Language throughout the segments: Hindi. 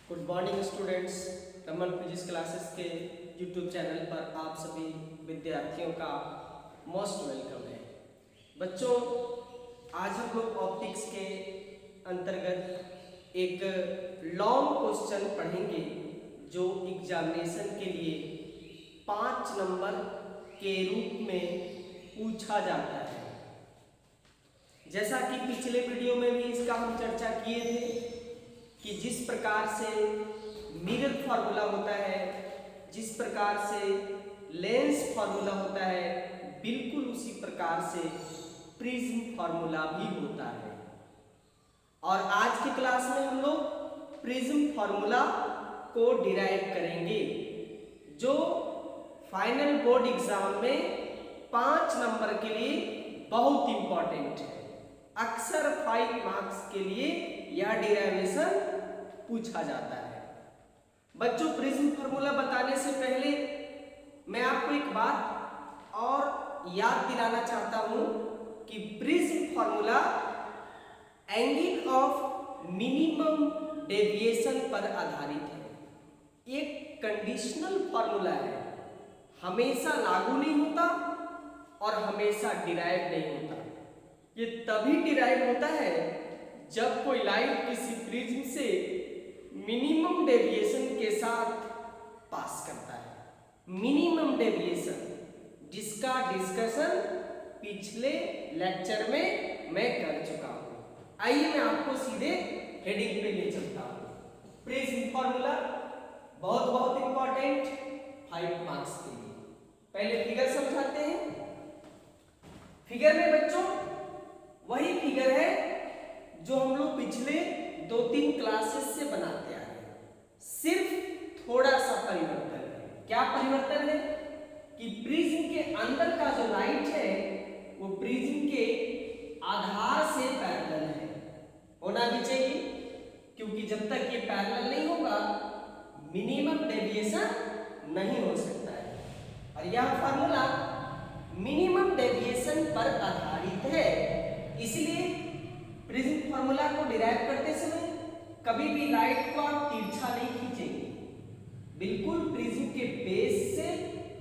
Good morning students. Raman physics classes के यूट्यूब चैनल पर आप सभी विद्यार्थियों का मोस्ट वेलकम है। बच्चों, आज हम लोग ऑप्टिक्स के अंतर्गत एक लॉन्ग क्वेश्चन पढ़ेंगे जो एग्जामिनेशन के लिए 5 नंबर के रूप में पूछा जाता है। जैसा कि पिछले वीडियो में भी इसका हम चर्चा किए थे कि जिस प्रकार से मिरर फार्मूला होता है, जिस प्रकार से लेंस फार्मूला होता है, बिल्कुल उसी प्रकार से प्रिज्म फार्मूला भी होता है। और आज की क्लास में हम लोग प्रिज्म फार्मूला को डिराइव करेंगे जो फाइनल बोर्ड एग्जाम में 5 नंबर के लिए बहुत इंपॉर्टेंट है। अक्सर 5 मार्क्स के लिए यह डिराइवेशन पूछा जाता है। बच्चों, प्रिज्म फार्मूला बताने से पहले मैं आपको एक बात और याद दिलाना चाहता हूं कि prism formula angle of minimum deviation पर आधारित है। एक कंडीशनल फार्मूला है, हमेशा लागू नहीं होता और हमेशा डिराइव नहीं होता। ये तभी डिराइव होता है जब कोई लाइट किसी प्रिज्म से मिनिमम डेविएशन के साथ पास करता है। मिनिमम डेविएशन जिसका डिस्कशन पिछले लेक्चर में मैं कर चुका हूं। आइए मैं आपको सीधे हेडिंग पे ले चलता हूं। प्रिज्म फार्मूला बहुत बहुत इंपॉर्टेंट 5 मार्क्स के लिए। पहले फिगर समझाते हैं। फिगर में बच्चों वही फिगर है जो हम लोग पिछले 2-3 क्लासेस से बनाते आ रहे हैं, सिर्फ थोड़ा सा परिवर्तन है। क्या परिवर्तन है कि प्रिज्म के अंदर का जो लाइट है वो प्रिज्म के आधार से पैरेलल है, होना भी चाहिए, क्योंकि जब तक ये पैरेलल नहीं होगा मिनिमम डेविएशन नहीं हो सकता है। और यह फार्मूला मिनिमम डेविएशन पर आधारित है। इसलिए प्रिज्म फार्मूला को डिराइव करते समय कभी भी लाइट को आप तिरछा नहीं खींचेंगे, बिल्कुल प्रिज्म के बेस से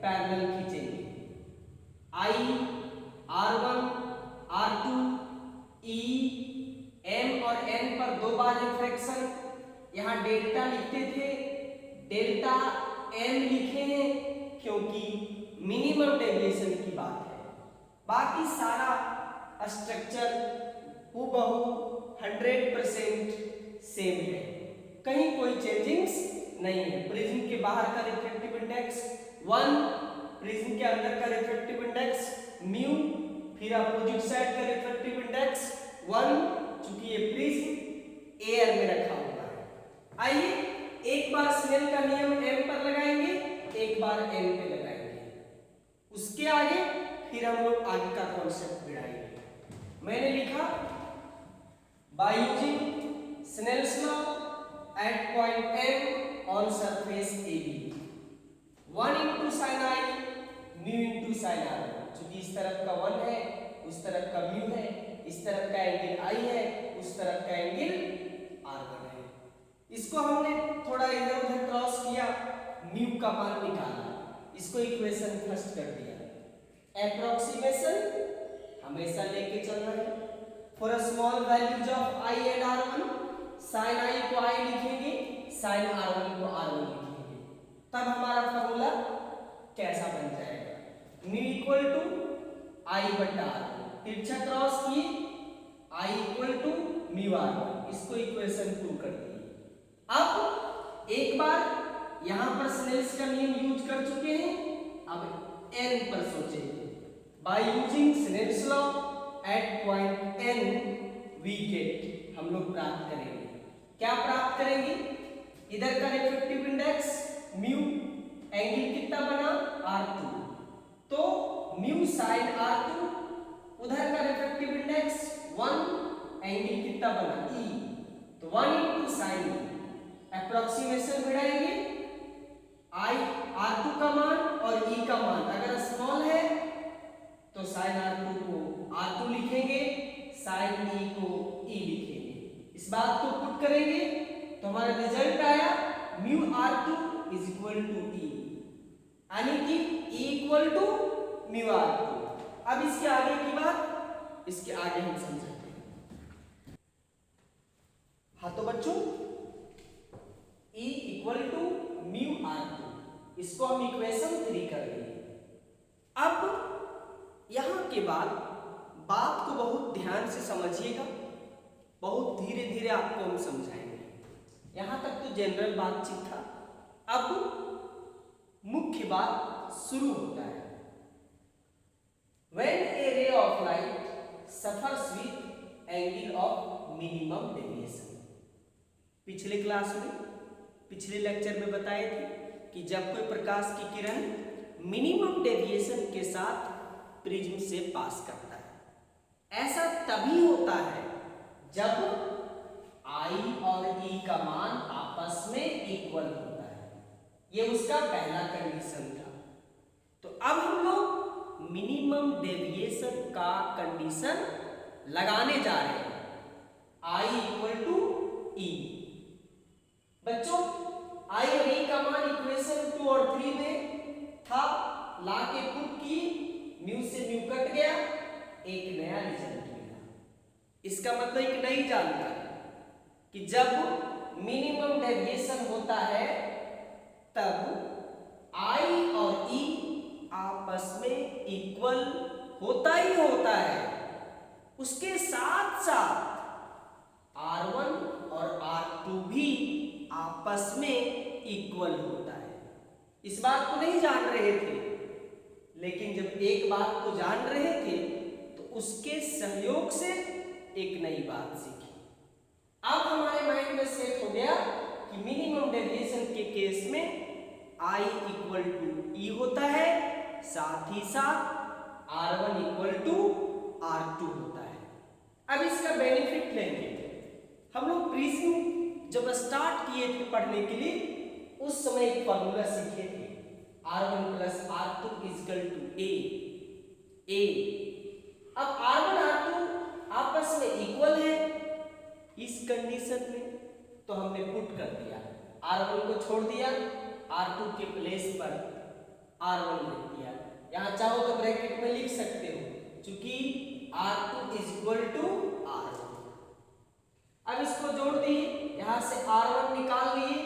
पैरेलल खींचेंगे। I, R1, R2, E, M और N पर 2 बार रिफ्रैक्शन, यहां डेल्टा लिखते थे, डेल्टा M लिखे हैं क्योंकि मिनिमम डेविएशन की बात है। बाकी सारा स्ट्रक्चर हूबहू 100% सेम है, कहीं कोई चेंजिंग्स नहीं है। प्रिज्म के बाहर का रिफ्रैक्टिव इंडेक्स 1, प्रिज्म के अंदर का रिफ्रैक्टिव इंडेक्स म्यू, फिर अपोजिट साइड का रिफ्रैक्टिव इंडेक्स 1, चूंकि ये प्रिज्म एयर में रखा हुआ है। आइए एक बार स्नेल का नियम m पर लगाएंगे, एक बार n पे लगाएंगे, उसके आगे फिर हम लोग आगे का कॉन्सेप्ट बढ़ाएंगे। मैंने लिखा by using Snell's law at point m on surface AB 1 into sin I mu into sin R। चूंकि इस तरफ का 1 है, उस तरफ का म्यू है, इस तरफ का एंगल I है, उस तरफ का एंगल R1 है। इसको हमने थोड़ा इधर उधर क्रॉस किया, म्यू का मान निकाला, इसको इक्वेशन फर्स्ट कर दिया। एप्रोक्सीमेशन हमेशा लेके चलना है। For a small values of I and R1, sin I को I लिखेंगे, sin R1 को R1 लिखेंगे, तब हमारा फार्मूला कैसा बन जाएगा? म्यू इक्वल टू I बटा R, तिरछा क्रॉस किए, I equal to mu R1, इसको इक्वेशन 2 कर दिए। अब एक बार यहां पर स्नेल्स का नियम यूज कर चुके हैं, अब n पर सोचेंगे। By using Snell's law at point n we get, हम लोग प्राप्त करेंगे। क्या प्राप्त करेंगे? इधर का रिफ्रैक्टिव इंडेक्स म्यू, एंगल कितना बना R2, तो म्यू साइन R2, उधर का रिफ्रैक्टिव इंडेक्स 1, एंगल कितना बना E, तो 1 into sin E। एप्रोक्सीमेशन बढ़ाएंगे, I R2 का मान और E का मान अगर स्मॉल है तो sin R2 को R2 लिखेंगे, sin E को E लिखेंगे। इस बात को पुट करेंगे तो तो हमारा रिजल्ट आया mu are two is equal to e, यानी कि e equal to mu are two. अब इसके आगे की बात, इसके आगे हम समझते हैं। हाँ तो बच्चों, E equal to mu are two, इसको हम इक्वेशन 3 कर दिए। अब यहां के बाद बात को बहुत ध्यान से समझिएगा, बहुत धीरे धीरे आपको हम समझाएंगे। यहां तक तो जनरल बातचीत था, अब मुख्य बात शुरू होता है। When a ray of light suffers with angle of minimum deviation, पिछले क्लास में, पिछले लेक्चर में बताए थे कि जब कोई प्रकाश की किरण मिनिमम डेविएशन के साथ प्रिज्म से पास करता है, ऐसा तभी होता है जब I और E का मान आपस में इक्वल होता है। ये उसका पहला कंडीशन था। तो अब हम लोग मिनिमम डेविएशन का कंडीशन लगाने जा रहे हैं, I इक्वल टू E। बच्चों, I और E का मान इक्वेशन 2 और 3 में था, ला के पुट की, म्यू से म्यू कट गया, एक नया रिजल्ट मिला। इसका मतलब एक नई जानकारी कि जब मिनिमम डेविएशन होता है तब I और E आपस में इक्वल होता ही होता है। उसके साथ साथ R1 और R2 भी आपस में इक्वल होता है। इस बात को नहीं जान रहे थे, लेकिन जब एक बात को जान रहे थे तो उसके सहयोग से एक नई बात सीखी। अब हमारे माइंड में सेट हो गया कि मिनिमम डेविएशन के केस में I इक्वल टू E होता है, साथ ही साथ R1 इक्वल टू R2 होता है। अब इसका बेनिफिट लेंगे। हम लोग प्रिज्म जब स्टार्ट किए थे पढ़ने के लिए, उस समय एक फॉर्मूला सीखे थे, R1 plus R2 equal to A। अब R1 R2 आपस में इक्वल है इस कंडीशन में, तो हमने पुट कर दिया, R1 को छोड़ दिया, R2 के प्लेस पर R1 लिख दिया। यहां चाहो तो ब्रैकेट में लिख सकते हो, क्योंकि R2 is equal to R1। अब इसको जोड़ दिए, यहां से R1 निकाल लिए,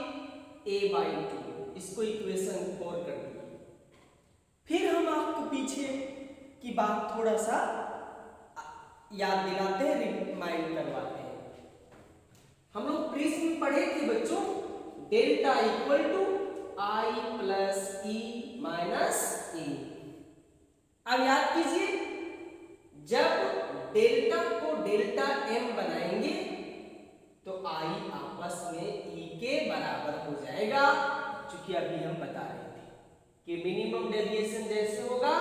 A/2, इसको इक्वेशन 4 कर दिए। फिर हम आपको पीछे की बात थोड़ा सा याद दिलाते हैं, रिमाइंड करवाते हैं। हम लोग प्रिज्म पढ़े थे बच्चों, delta equal to I plus E minus E। अब याद कीजिए, जब डेल्टा को डेल्टा M बनाएंगे तो I आपस में E के बराबर हो जाएगा, क्योंकि अभी हम बता रहे थे कि मिनिमम डेविएशन जैसे होगा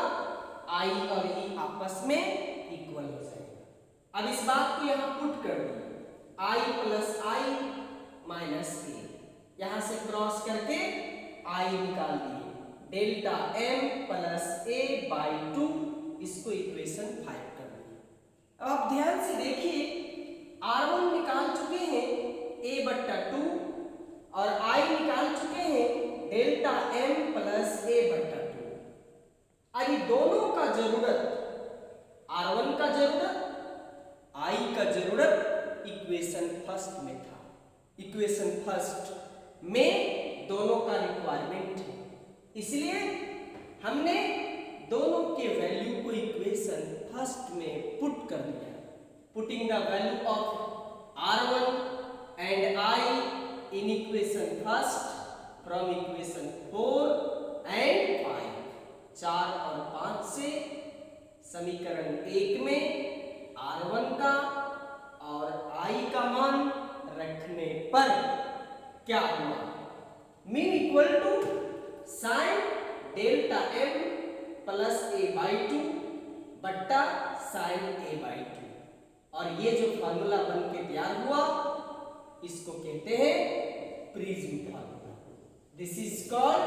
I और E आपस में इक्वल हो जाएगा। अब इस बात को यहां पुट कर दिए, I plus I minus A, यहां से क्रॉस करके I निकाल दिए, डेल्टा M प्लस A/2, इसको इक्वेशन 5 कर दिए। अब आप ध्यान से देखिए, R1 निकाल चुके हैं A/2 और I निकाल चुके हैं डेल्टा M प्लस A/2। अब दोनों का जरूरत, R1 का जरूरत, I का जरूरत इक्वेशन फर्स्ट में था। इक्वेशन फर्स्ट में दोनों का रिक्वायरमेंट है, इसलिए हमने दोनों के वैल्यू को इक्वेशन फर्स्ट में पुट कर दिया। Putting the value of R1 and I in equation first from equation 4 and 5, 4 और 5 से समीकरण 1 में R1 का और I का मान रखने पर क्या हुआ, mu equal to sine delta M plus A/2 बट्टा साइन A/2, और ये जो फार्मूला बन के तैयार हुआ इसको कहते हैं prism formula. This is called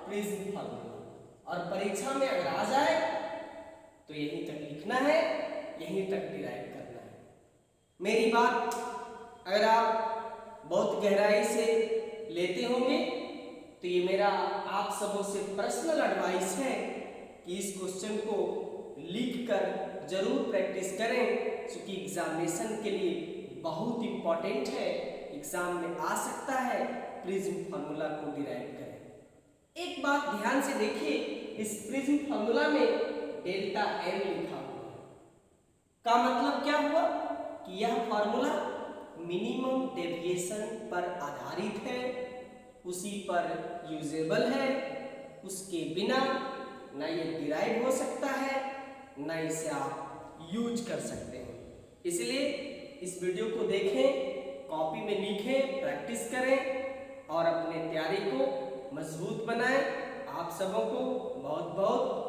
prism formula. और परीक्षा में अगर आ जाए तो यहीं तक लिखना है, यहीं तक डिराइव करना है। मेरी बात अगर आप बहुत गहराई से लेते होंगे। तो ये मेरा आप सबों से पर्सनल एडवाइस है कि इस क्वेश्चन को लिखकर जरूर प्रैक्टिस करें, क्योंकि एग्जामिनेशन के लिए बहुत इंपॉर्टेंट है, एग्जाम में आ सकता है। प्रिज्म फार्मूला को डिराइव करें। एक बात ध्यान से देखिए, इस प्रिज्म फार्मूला में डेल्टा एन लिखा हुआ है। का मतलब क्या हुआ कि यह फार्मूला मिनिमम डेविएशन पर आधारित है, उसी पर यूजेबल है, उसके बिना ना ये डिराइव हो सकता है, ना इसे आप यूज कर सकते हैं। इसलिए इस वीडियो को देखें, कॉपी में लिखें, प्रैक्टिस करें और अपने तैयारी को मजबूत बनाएं। आप सबों को बहुत बहुत